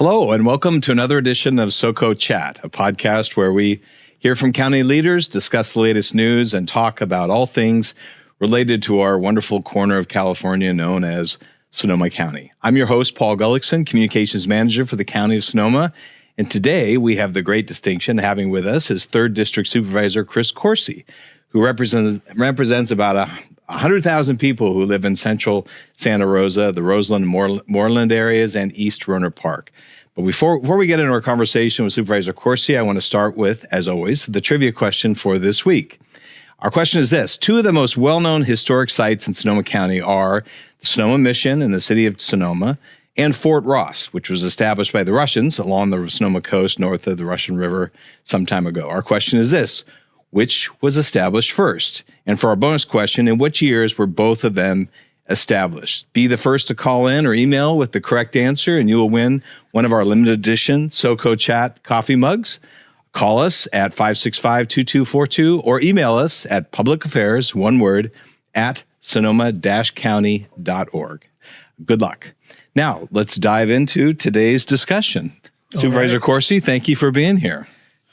Hello, and welcome to another edition of SoCo Chat, a podcast where we hear from county leaders, discuss the latest news, and talk about all things related to our wonderful corner of California known as Sonoma County. I'm your host, Paul Gullickson, Communications Manager for the County of Sonoma, and today we have the great distinction of having with us his 3rd District Supervisor Chris Coursey, who represents about 100,000 people who live in central Santa Rosa, the Roseland and Moorland areas, and East Rohnert Park. But before we get into our conversation with Supervisor Coursey, I want to start with, as always, the trivia question for this week. Our question is this: 2 of the most well-known historic sites in Sonoma County are the Sonoma Mission in the city of Sonoma and Fort Ross, which was established by the Russians along the Sonoma coast north of the Russian River some time ago. Our question is this: which was established first? And for our bonus question, in which years were both of them established? Be the first to call in or email with the correct answer, and you will win one of our limited edition SoCo Chat coffee mugs. Call us at 565-2242 or email us at publicaffairs, one word, at sonoma-county.org. Good luck. Now, let's dive into today's discussion. Supervisor Coursey, thank you for being here.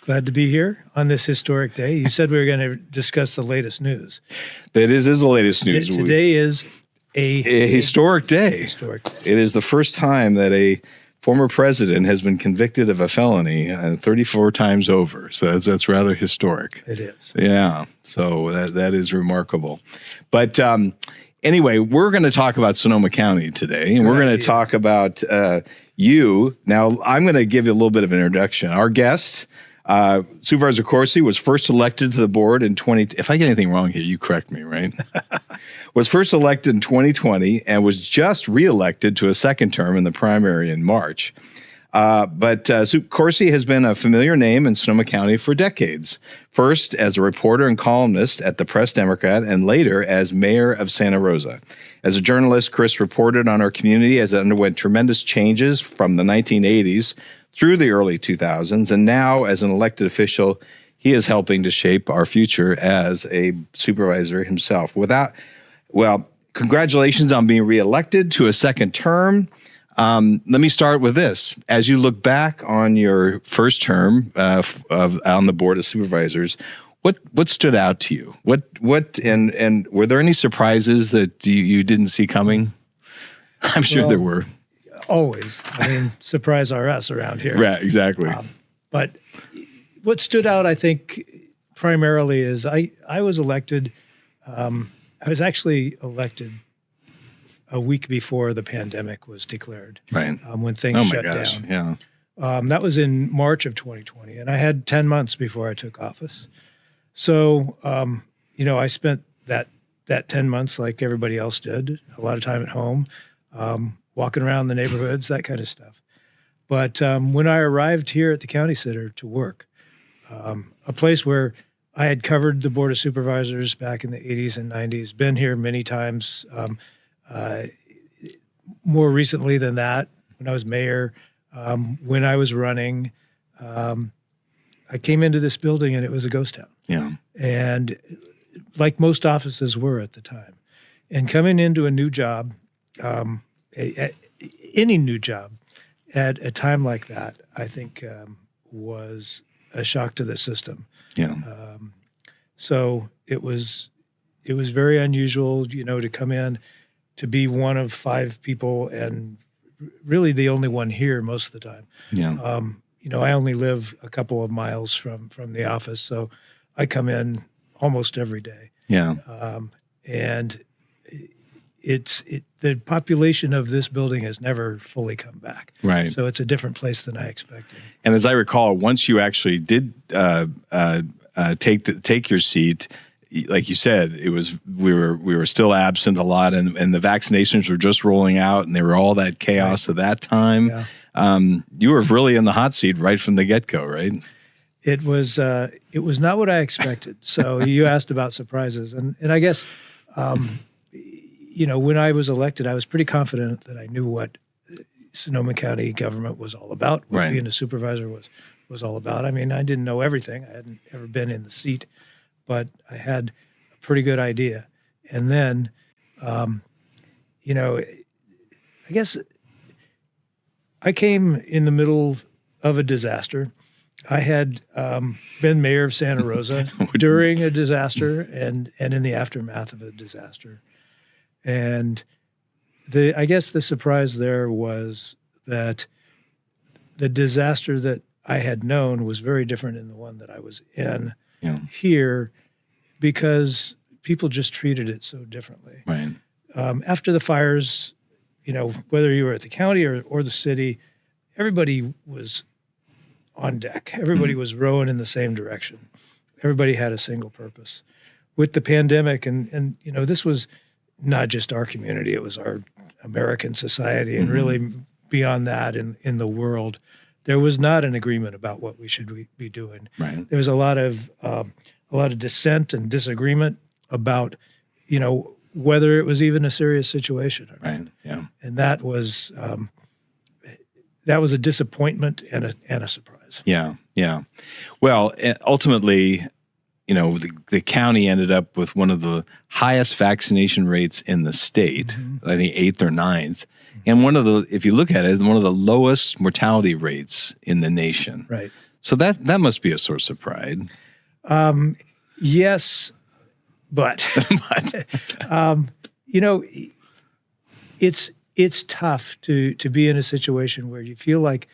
Glad to be here on this historic day. You said we were going to discuss the latest news. That is the latest news. Today is a historic day. It is the first time that a former president has been convicted of a felony 34 times over. So that's rather historic. It is. Yeah. So that is remarkable. But anyway, we're going to talk about Sonoma County today, and we're going to talk about you. Now, I'm going to give you a little bit of an introduction. Our guest, Supervisor Coursey, was first elected to the board in if I get anything wrong here, you correct me, right? Was first elected in 2020 and was just reelected to a second term in the primary in March. But Coursey has been a familiar name in Sonoma County for decades. First as a reporter and columnist at the Press-Democrat, and later as mayor of Santa Rosa. As a journalist, Chris reported on our community as it underwent tremendous changes from the 1980s through the early 2000s, and now as an elected official, he is helping to shape our future as a supervisor himself. Congratulations on being reelected to a second term. Let me start with this. As you look back on your first term on the Board of Supervisors, what stood out to you? And were there any surprises that you didn't see coming? I'm sure there were. Always. I mean, surprise RS around here. Right, exactly. But what stood out, I think, primarily is I was elected. I was actually elected a week before the pandemic was declared. Right. When things shut down. Yeah. That was in March of 2020, and I had 10 months before I took office. So, I spent that 10 months like everybody else did, a lot of time at home, walking around the neighborhoods, that kind of stuff. But when I arrived here at the county center to work, a place where I had covered the Board of Supervisors back in the 80s and 90s, been here many times, more recently than that, when I was mayor, when I was running, I came into this building and it was a ghost town. Yeah. And like most offices were at the time. And coming into a new job, any new job at a time like that, I think was a shock to the system. Yeah. So it was very unusual, to come in, to be one of 5 people and really the only one here most of the time. Yeah. I only live a couple of miles from the office, so I come in almost every day. Yeah. And the population of this building has never fully come back. Right. So it's a different place than I expected. And as I recall, once you actually did take your seat, like you said, we were still absent a lot, and the vaccinations were just rolling out, and they were all that chaos of that time. Yeah. You were really in the hot seat right from the get-go, right? It was not what I expected. So you asked about surprises, and I guess when I was elected, I was pretty confident that I knew what Sonoma County government was all about, what being a supervisor was all about. I mean, I didn't know everything. I hadn't ever been in the seat, but I had a pretty good idea. And then, I guess, I don't know, I was a little surprised. I mean, I knew what Sonoma County government was all about. I mean, I didn't know everything. I hadn't ever been in the seat, but I had a pretty good idea. And then, I guess I came in the middle of a disaster. I had been mayor of Santa Rosa during a disaster and in the aftermath of a disaster. And I guess the surprise there was that the disaster that I had known was very different in the one that I was in here, because people just treated it so differently. Right. After the fires, whether you were at the county or the city, everybody was on deck. Everybody was rowing in the same direction. Everybody had a single purpose. With the pandemic, and this was not just our community, it was our American society, and really beyond that in the world, there was not an agreement about what we should be doing. Right. There was a lot of dissent and disagreement about, whether it was even a serious situation or not. Right. Yeah. And that was a disappointment and a surprise. Yeah. Yeah. Well, ultimately, the county ended up with one of the highest vaccination rates in the state, I think 8th or 9th. And if you look at it, one of the lowest mortality rates in the nation. Right. So that must be a source of pride. Yes, but it's tough to be in a situation where you feel like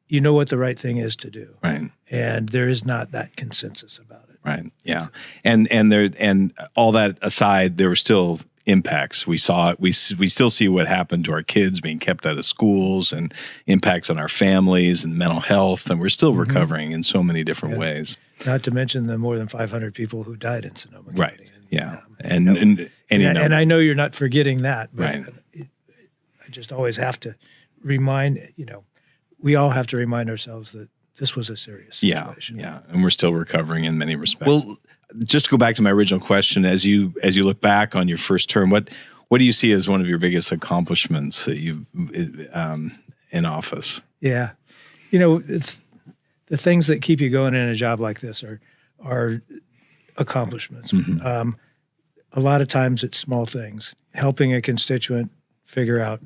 you know what the right thing is to do, right? And there is not that consensus about it, right? Yeah, and all that aside, there were still impacts. We saw it. We still see what happened to our kids being kept out of schools, and impacts on our families and mental health, and we're still recovering in so many different ways. Not to mention the more than 500 people who died in Sonoma County. Right. Yeah. And I know you're not forgetting that, but right. I just always have to remind, we all have to remind ourselves that this was a serious situation. Yeah. And we're still recovering in many respects. Well, just to go back to my original question, as you look back on your first term, what do you see as one of your biggest accomplishments that you've in office? Yeah. It's the things that keep you going in a job like this are accomplishments. A lot of times it's small things, helping a constituent figure out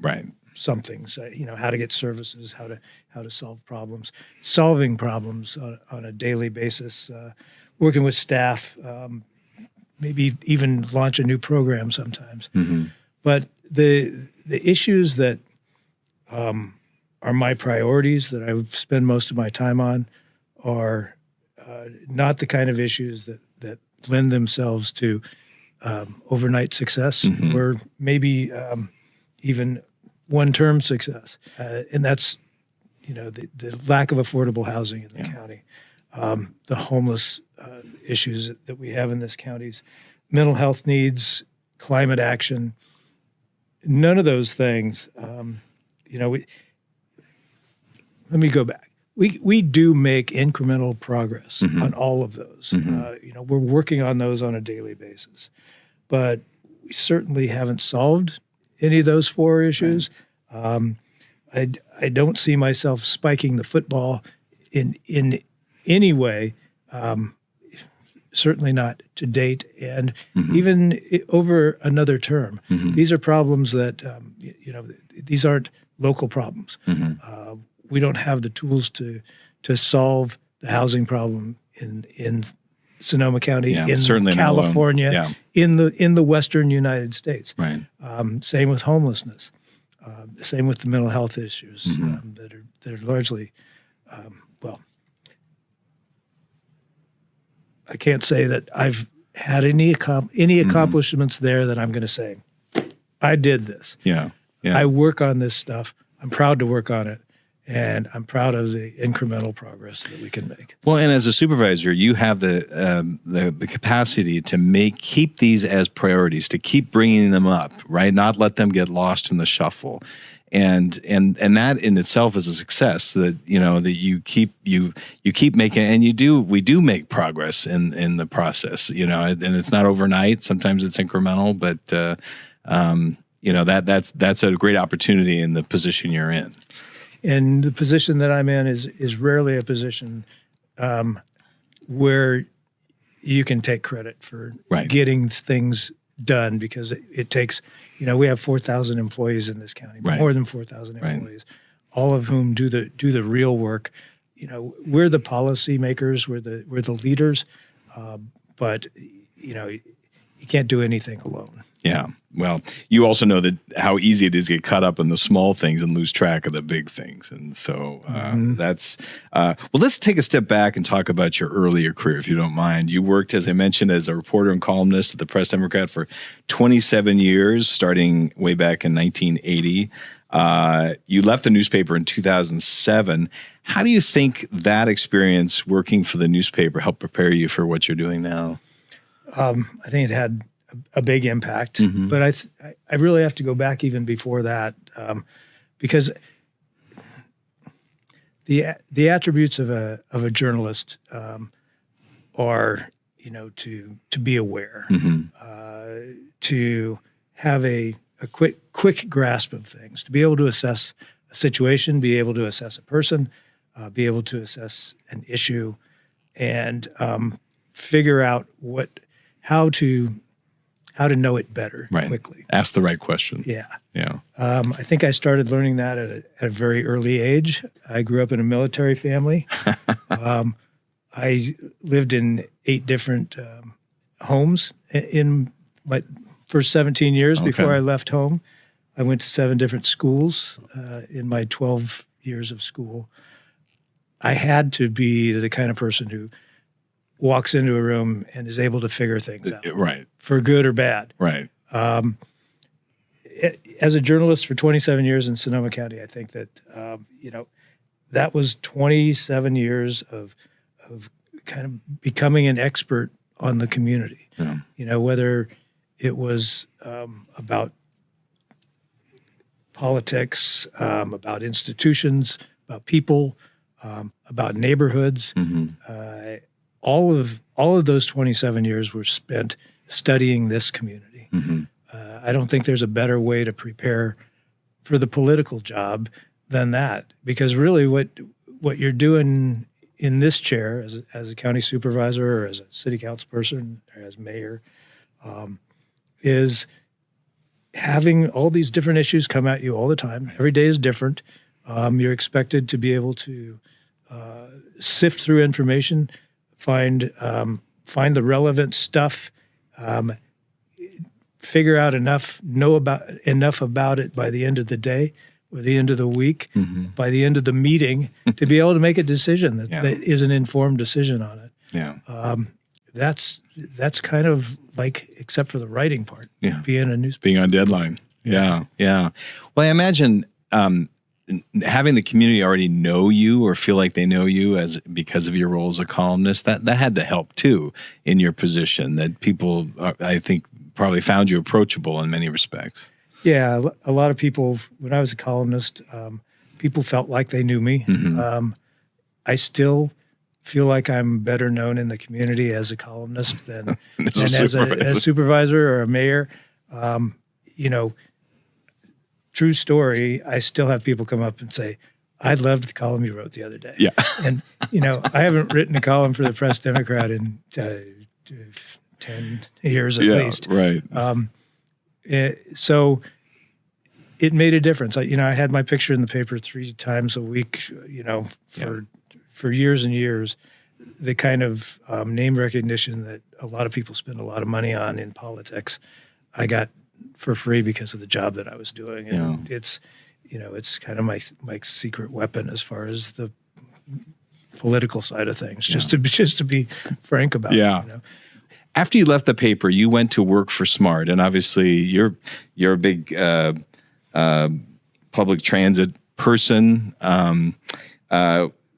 something, so, how to get services, how to solve problems, solving problems on a daily basis, working with staff, maybe even launch a new program sometimes. But the issues that are my priorities that I spend most of my time on are not the kind of issues that lend themselves to overnight success or maybe even one-term success. And that's, the lack of affordable housing in the county, the homeless issues that we have in this county's mental health needs, climate action. None of those things, let me go back. We do make incremental progress on all of those. We're working on those on a daily basis, but we certainly haven't solved any of those 4 issues. I don't see myself spiking the football in any way, certainly not to date, and even over another term. These are problems that, these aren't local problems. We don't have the tools to solve the housing problem in Sonoma County, in California, in the Western United States. Right. Same with homelessness. Same with the mental health issues that are largely, I can't say that I've had any accomplishments there that I'm going to say, I did this. Yeah. I work on this stuff. I'm proud to work on it. And I'm proud of the incremental progress that we can make. Well, and as a supervisor, you have the capacity to keep these as priorities, to keep bringing them up, right? Not let them get lost in the shuffle, and that in itself is a success. That that you keep making, and we do make progress in the process. And it's not overnight. Sometimes it's incremental, but that's a great opportunity in the position you're in. And the position that I'm in is rarely a position where you can take credit for getting things done, because it takes, we have 4,000 employees in this county, more than 4,000 employees. all of whom do the real work. We're the policymakers, we're the leaders, but you can't do anything alone. Yeah. Well, you also know that how easy it is to get caught up in the small things and lose track of the big things. And so that's, well, let's take a step back and talk about your earlier career, if you don't mind. You worked, as I mentioned, as a reporter and columnist at the Press Democrat for 27 years, starting way back in 1980. You left the newspaper in 2007. How do you think that experience working for the newspaper helped prepare you for what you're doing now? I think it had a big impact, but I really have to go back even before that, because the attributes of a journalist are to be aware, to have a quick grasp of things, to be able to assess a situation, be able to assess a person, be able to assess an issue, and figure out how to know it better quickly. Ask the right question. Yeah. Yeah. I think I started learning that at a very early age. I grew up in a military family. I lived in 8 different homes in my first 17 years before I left home. I went to 7 different schools in my 12 years of school. I had to be the kind of person who walks into a room and is able to figure things out, for good or bad. Right. As a journalist for 27 years in Sonoma County, I think that that was 27 years of kind of becoming an expert on the community. Yeah. Whether it was about politics, about institutions, about people, about neighborhoods. All of those 27 years were spent studying this community. I don't think there's a better way to prepare for the political job than that, because really what you're doing in this chair as a county supervisor or as a city council person or as mayor is having all these different issues come at you all the time. Every day is different. You're expected to be able to sift through information, find the relevant stuff, figure out know enough about it by the end of the day or the end of the week, by the end of the meeting, to be able to make a decision that is an informed decision on it. Yeah. That's kind of like, except for the writing part, being a newspaper. Being on deadline. Yeah. Well, I imagine having the community already know you or feel like they know you because of your role as a columnist, that had to help too in your position, that people, I think, probably found you approachable in many respects. Yeah, a lot of people, when I was a columnist, people felt like they knew me. I still feel like I'm better known in the community as a columnist than as a supervisor or a mayor. True story, I still have people come up and say, I loved the column you wrote the other day. Yeah. And, I haven't written a column for the Press Democrat in 10 years at least. Right. So it made a difference. I had my picture in the paper 3 times a week, for years and years. The kind of name recognition that a lot of people spend a lot of money on in politics, I got for free because of the job that I was doing. And it's kind of my secret weapon as far as the political side of things, just to be frank about it. After you left the paper, you went to work for SMART, and obviously you're a big public transit person.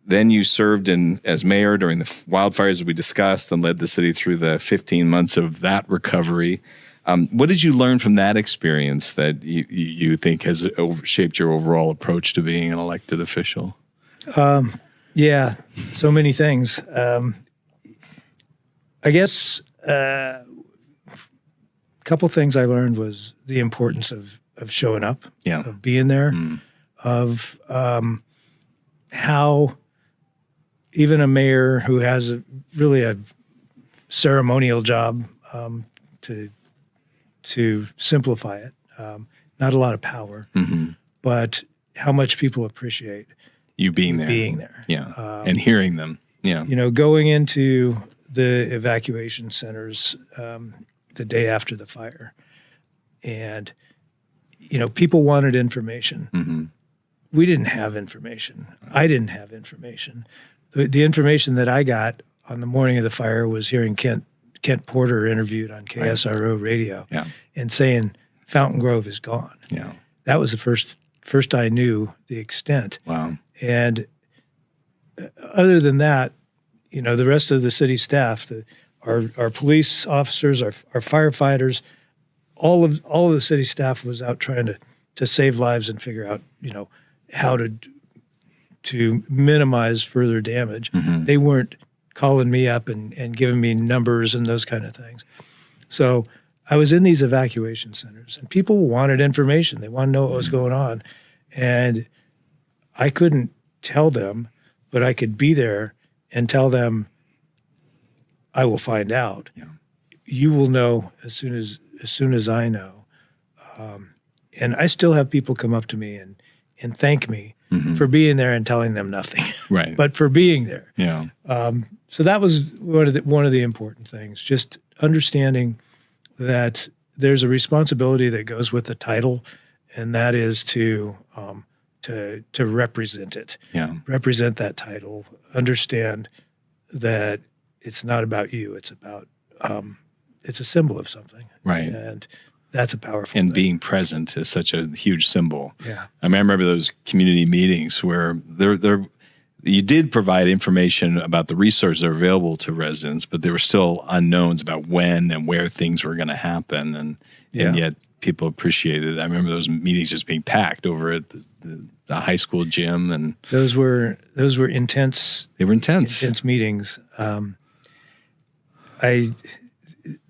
Then you served as mayor during the wildfires, as we discussed, and led the city through the 15 months of that recovery. What did you learn from that experience that you think has shaped your overall approach to being an elected official? So many things. I guess a couple things I learned was the importance of showing up, of being there, of how even a mayor who has really a ceremonial job, to simplify it, not a lot of power, but how much people appreciate you being there. Yeah. And hearing them. Yeah. Going into the evacuation centers the day after the fire, and people wanted information. Mm-hmm. We didn't have information. I didn't have information. The information that I got on the morning of the fire was hearing Kent Porter interviewed on KSRO radio, and saying Fountain Grove is gone. Yeah. That was the first I knew the extent. Wow. And other than that, the rest of the city staff, our police officers, our firefighters, all of the city staff was out trying to save lives and figure out, how to minimize further damage. Mm-hmm. They weren't calling me up and giving me numbers and those kind of things. So I was in these evacuation centers, and people wanted information. They wanted to know what was going on. And I couldn't tell them, but I could be there and tell them, I will find out. Yeah. You will know as soon as I know. And I still have people come up to me and thank me for being there and telling them nothing, right? But for being there. Yeah. So that was one of the important things. Just understanding that there's a responsibility that goes with the title, and that is to represent it. Yeah. Represent that title. Understand that it's not about you. It's about it's a symbol of something. Right. And that's a powerful and thing. being present is such a huge symbol. Yeah. I mean, I remember those community meetings where you did provide information about the resources that are available to residents, but there were still unknowns about when and where things were going to happen. And yet people appreciated it. I remember those meetings just being packed over at the high school gym. And those were intense. They were intense. Intense meetings.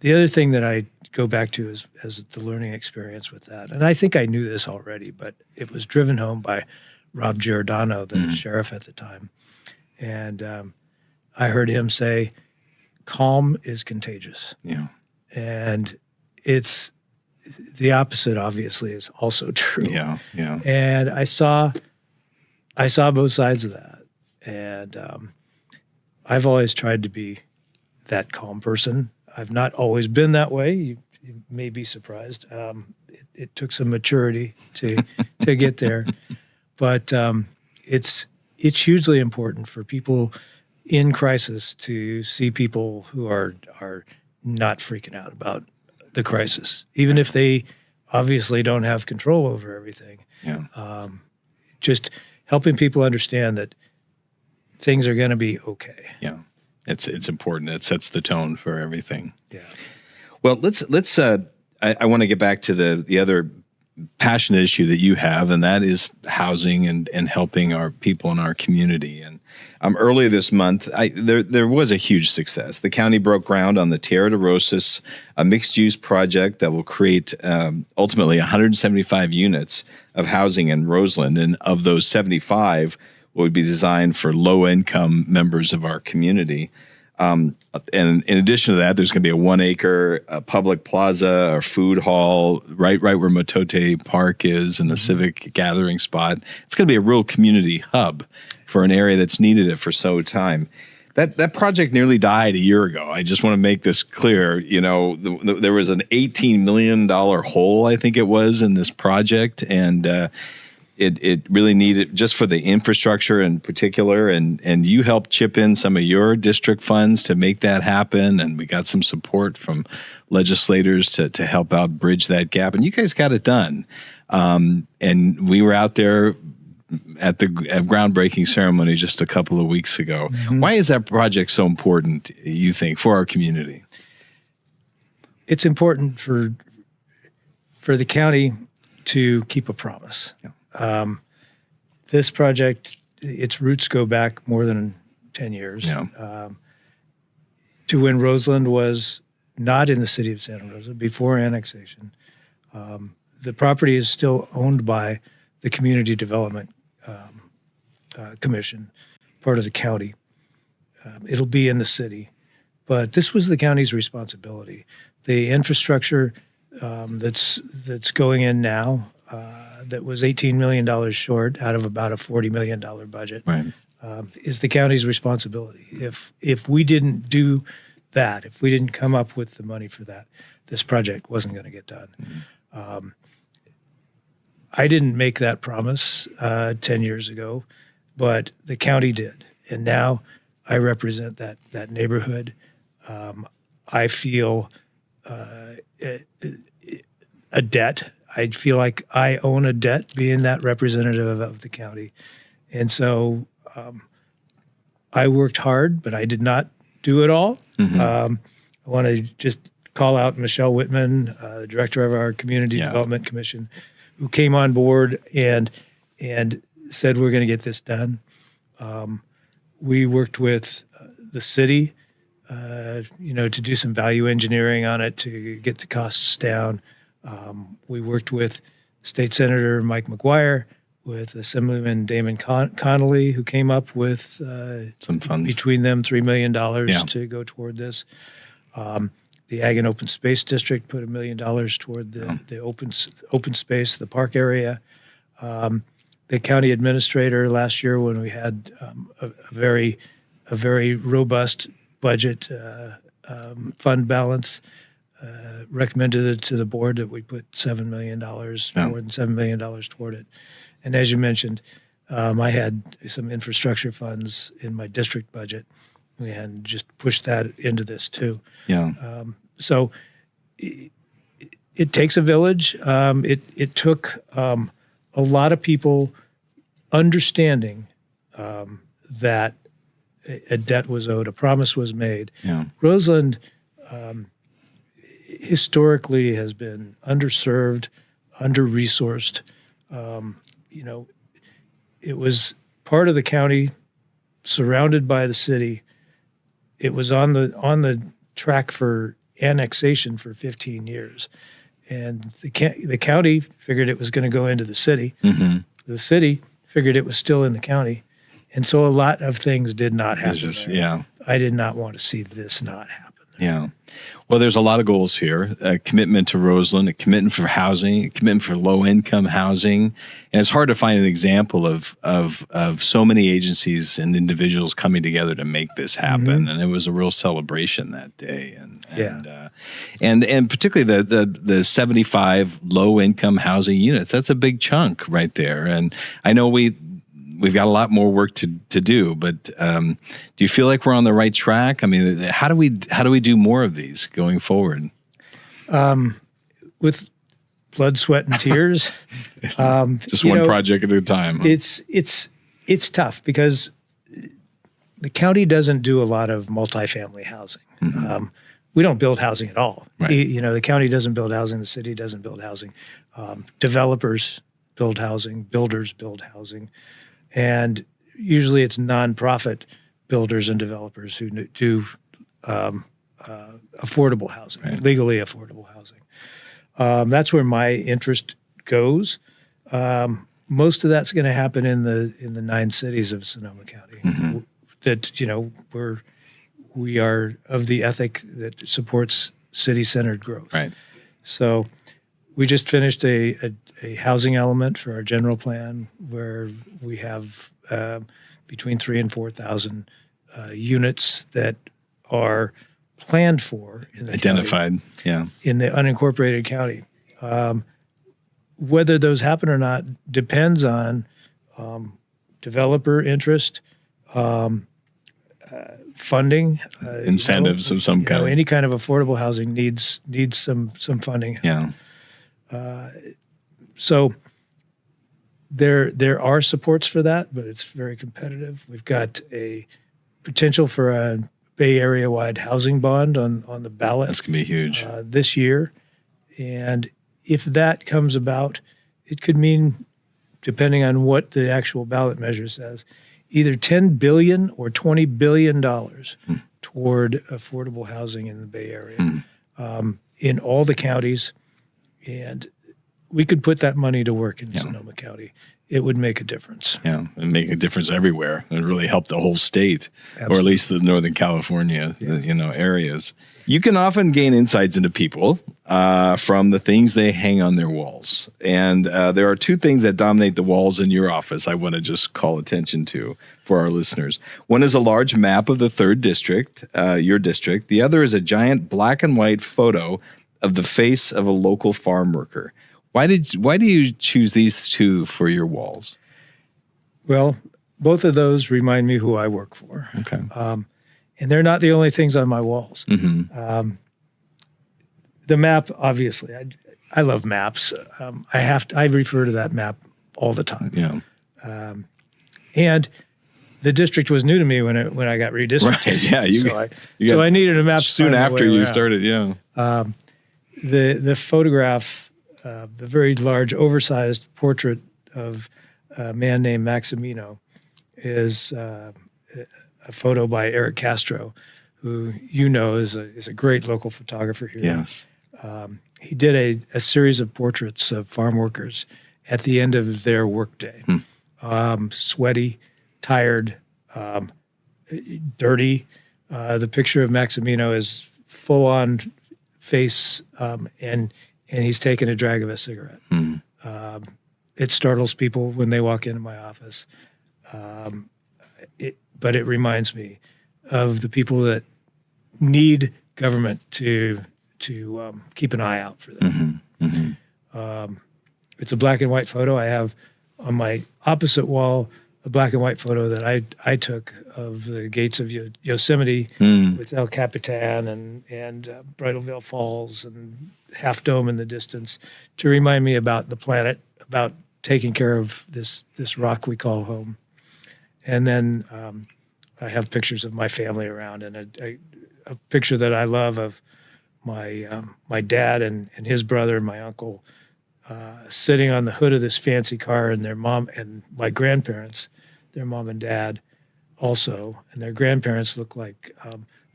The other thing that I go back to is the learning experience with that. And I think I knew this already, but it was driven home by Rob Giordano, the sheriff at the time. And I heard him say, calm is contagious. Yeah. And it's the opposite, obviously, is also true. Yeah, yeah. And I saw both sides of that. And I've always tried to be that calm person. I've not always been that way. You may be surprised. It took some maturity to get there, but it's hugely important for people in crisis to see people who are not freaking out about the crisis, even if they obviously don't have control over everything. Yeah. Just helping people understand that things are going to be okay. Yeah. It's important. It sets the tone for everything. Yeah. Well, let's. I want to get back to the other passionate issue that you have, and that is housing and helping our people in our community. And earlier this month, there was a huge success. The county broke ground on the Tierra de Rosas, a mixed-use project that will create ultimately 175 units of housing in Roseland, and of those 75 would be designed for low-income members of our community. And in addition to that, there's going to be a 1 acre public plaza or food hall right where Motote Park is, and a civic gathering spot. It's going to be a real community hub for an area that's needed it for so time. That project nearly died a year ago. I just want to make this clear. There was an $18 million hole, I think it was, in this project, and it really needed, just for the infrastructure in particular, and you helped chip in some of your district funds to make that happen, and we got some support from legislators to help out bridge that gap, and you guys got it done. And we were out there at the groundbreaking ceremony just a couple of weeks ago. Mm-hmm. Why is that project so important, you think, for our community? It's important for the county to keep a promise. Yeah. This project, its roots go back more than 10 years. Yeah. To when Roseland was not in the city of Santa Rosa, before annexation. The property is still owned by the Community Development Commission, part of the county. It'll be in the city. But this was the county's responsibility. The infrastructure that's going in now, that was $18 million short out of about a $40 million budget, Right. is the county's responsibility. If we didn't do that, if we didn't come up with the money for that, this project wasn't going to get done. I didn't make that promise 10 years ago, but the county did. And now I represent that neighborhood. I feel a debt. I feel like I own a debt being that representative of the county. And so I worked hard, but I did not do it all. I want to just call out Michelle Whitman, the director of our Community Development Commission, who came on board and said, we're going to get this done. We worked with the city, to do some value engineering on it to get the costs down. We worked with State Senator Mike McGuire, with Assemblyman Damon Connolly, who came up with some funds between them $3 million to go toward this. The Ag and Open Space District put $1 million toward the open space, the park area. The county administrator last year, when we had a very robust budget fund balance, recommended it to the board that we put $7 million, more than $7 million toward it. And as you mentioned, I had some infrastructure funds in my district budget, and just pushed that into this too. So it takes a village. It took a lot of people understanding that a debt was owed, a promise was made. Roseland historically has been underserved, under-resourced. It was part of the county, surrounded by the city. It was on the track for annexation for 15 years. And the county figured it was going to go into the city. The city figured it was still in the county. And so a lot of things did not happen. I did not want to see this not happen. Well, there's a lot of goals here: a commitment to Roseland, a commitment for housing, a commitment for low-income housing, and it's hard to find an example of so many agencies and individuals coming together to make this happen. And it was a real celebration that day. And particularly the 75 low-income housing units. That's a big chunk right there. And I know we've got a lot more work to do, but do you feel like we're on the right track? I mean, how do we do more of these going forward? With blood, sweat, and tears. Just one project at a time. It's tough because the county doesn't do a lot of multifamily housing. We don't build housing at all. Right. The county doesn't build housing. The city doesn't build housing. Developers build housing. Builders build housing. And usually it's nonprofit builders and developers who do affordable housing, legally affordable housing. That's where my interest goes. Most of that's going to happen in the 9 cities of Sonoma County. That we are of the ethic that supports city-centered growth. Right. So we just finished a housing element for our general plan, where we have between 3,000 and 4,000 units that are planned for in the identified county, in the unincorporated county. Whether those happen or not depends on developer interest, funding, incentives of some kind. Any kind of affordable housing needs some funding. So there are supports for that, but it's very competitive. We've got a potential for a Bay Area-wide housing bond on the ballot. That's going to be huge this year. And if that comes about, it could mean, depending on what the actual ballot measure says, either $10 billion or $20 billion toward affordable housing in the Bay Area, in all the counties. And we could put that money to work in Sonoma County, it would make a difference. Yeah, and make a difference everywhere, and really help the whole state, Absolutely. or at least the Northern California, areas. You can often gain insights into people from the things they hang on their walls, and there are two things that dominate the walls in your office. I want to just call attention to for our listeners. One is a large map of the 3rd district, your district. The other is a giant black and white photo of the face of a local farm worker. Why do you choose these two for your walls? Well, both of those remind me who I work for. Okay. And they're not the only things on my walls. Mm-hmm. The map, obviously, I love maps. I refer to that map all the time. Yeah. And the district was new to me when I got redistricted. Right. Yeah. So I needed a map soon after you started. Yeah. The photograph, the very large, oversized portrait of a man named Maximino, is a photo by Eric Castro, who is a great local photographer here. Yes. He did a series of portraits of farm workers at the end of their workday. Sweaty, tired, dirty. The picture of Maximino is full on face, and he's taking a drag of a cigarette. It startles people when they walk into my office. But it reminds me of the people that need government to keep an eye out for them. It's a black and white photo. I have on my opposite wall a black and white photo that I took of the gates of Yosemite with El Capitan and Bridalveil Falls and Half Dome in the distance to remind me about the planet, about taking care of this rock we call home. And then I have pictures of my family around, and a picture that I love of my dad and his brother and my uncle sitting on the hood of this fancy car, and their mom and my grandparents, their mom and dad also, and their grandparents look like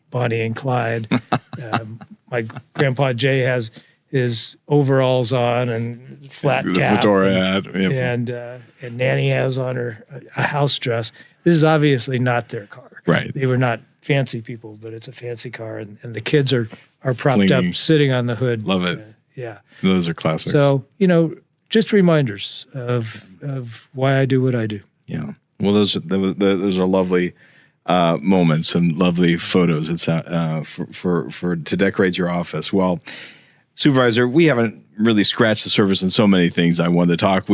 Bonnie and Clyde. My grandpa Jay has his overalls on and flat cap, fedora hat, and Nanny has on her a house dress. This is obviously not their car. Right. They were not fancy people, but it's a fancy car, and the kids are propped Clinging. up, sitting on the hood. Love it. Yeah. Those are classics. So, just reminders of why I do what I do. Yeah. Well, those are lovely moments and lovely photos. It's for to decorate your office. Well, Supervisor, we haven't really scratched the surface on so many things we want to talk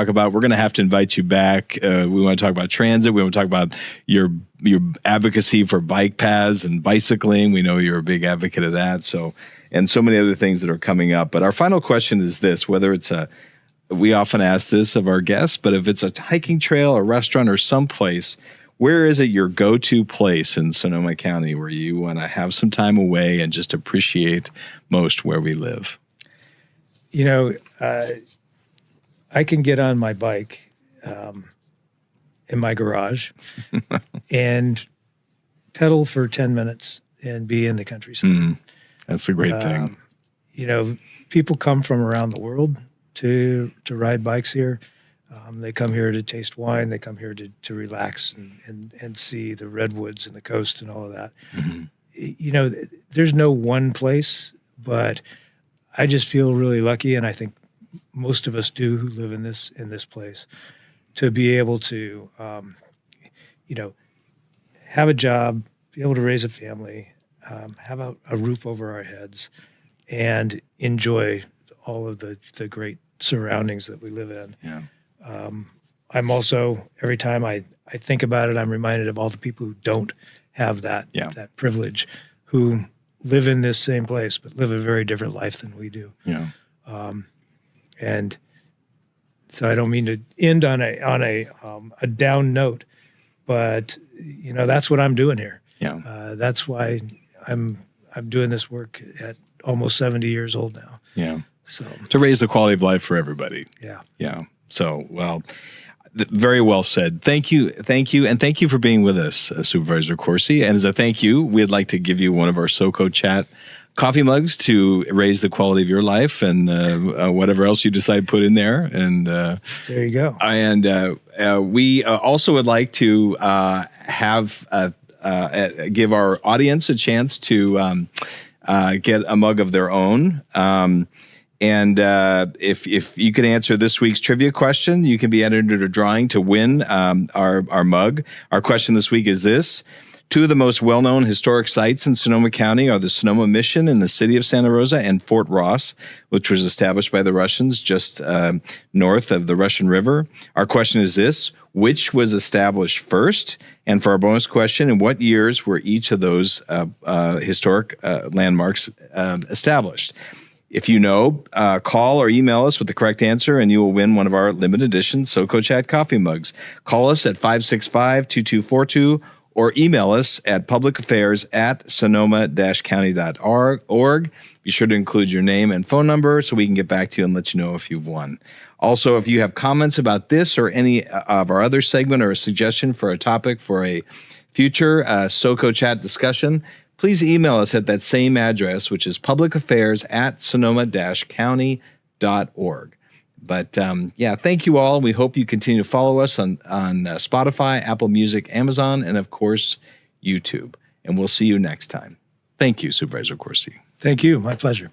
about. We're going to have to invite you back. We want to talk about transit. We want to talk about your advocacy for bike paths and bicycling. We know you're a big advocate of that. So, and so many other things that are coming up. But our final question is this: whether it's we often ask this of our guests, but if it's a hiking trail, a restaurant, or someplace, where is it your go-to place in Sonoma County where you want to have some time away and just appreciate most where we live? I can get on my bike in my garage and pedal for 10 minutes and be in the countryside. That's a great thing. People come from around the world to ride bikes here. They come here to taste wine. They come here to relax and see the redwoods and the coast and all of that. There's no one place, but I just feel really lucky, and I think most of us do who live in this place, to be able to, have a job, be able to raise a family, have a roof over our heads, and enjoy all of the great surroundings that we live in. Yeah. I'm also, every time I think about it, I'm reminded of all the people who don't have that privilege, who live in this same place but live a very different life than we do. Yeah. And so I don't mean to end on a down note, but that's what I'm doing here. Yeah. That's why I'm doing this work at almost 70 years old now. Yeah. So to raise the quality of life for everybody. Yeah. Yeah. So, well, very well said. Thank you. And thank you for being with us, Supervisor Coursey. And as a thank you, we'd like to give you one of our SoCo Chat coffee mugs to raise the quality of your life and whatever else you decide to put in there. And There you go. And we also would like to give our audience a chance to get a mug of their own. And if you can answer this week's trivia question, you can be entered into a drawing to win our mug. Our question this week is this. 2 of the most well-known historic sites in Sonoma County are the Sonoma Mission in the city of Santa Rosa and Fort Ross, which was established by the Russians just north of the Russian River. Our question is this. Which was established first? And for our bonus question, in what years were each of those historic landmarks established? If you know, call or email us with the correct answer, and you will win one of our limited edition SoCo Chat coffee mugs. Call us at 565-2242 or email us at publicaffairs@sonoma-county.org. Be sure to include your name and phone number so we can get back to you and let you know if you've won. Also, if you have comments about this or any of our other segment or a suggestion for a topic for a future SoCo Chat discussion, please email us at that same address, which is publicaffairs@sonoma-county.org. But thank you all. We hope you continue to follow us on Spotify, Apple Music, Amazon, and of course, YouTube. And we'll see you next time. Thank you, Supervisor Coursey. Thank you. My pleasure.